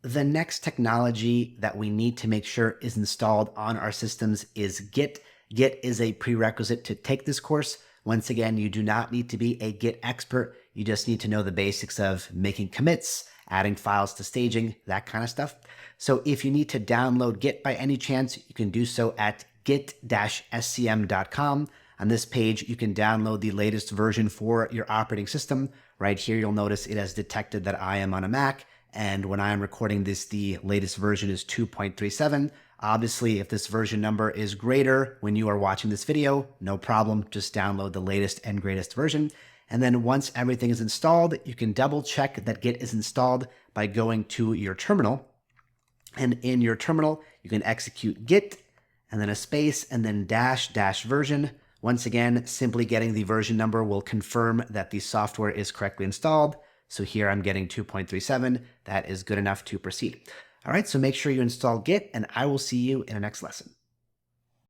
The next technology that we need to make sure is installed on our systems is Git. Git is a prerequisite to take this course. Once again, you do not need to be a Git expert. You just need to know the basics of making commits, adding files to staging, that kind of stuff. So if you need to download Git by any chance, you can do so at git-scm.com. On this page, you can download the latest version for your operating system. Right here, you'll notice it has detected that I am on a Mac. And when I'm recording this, the latest version is 2.37. Obviously, if this version number is greater when you are watching this video, no problem, just download the latest and greatest version. And then once everything is installed, you can double check that Git is installed by going to your terminal. And in your terminal, you can execute Git and then a space and then -- version. Once again, simply getting the version number will confirm that the software is correctly installed. So here I'm getting 2.37. That is good enough to proceed. All right, so make sure you install Git, and I will see you in the next lesson.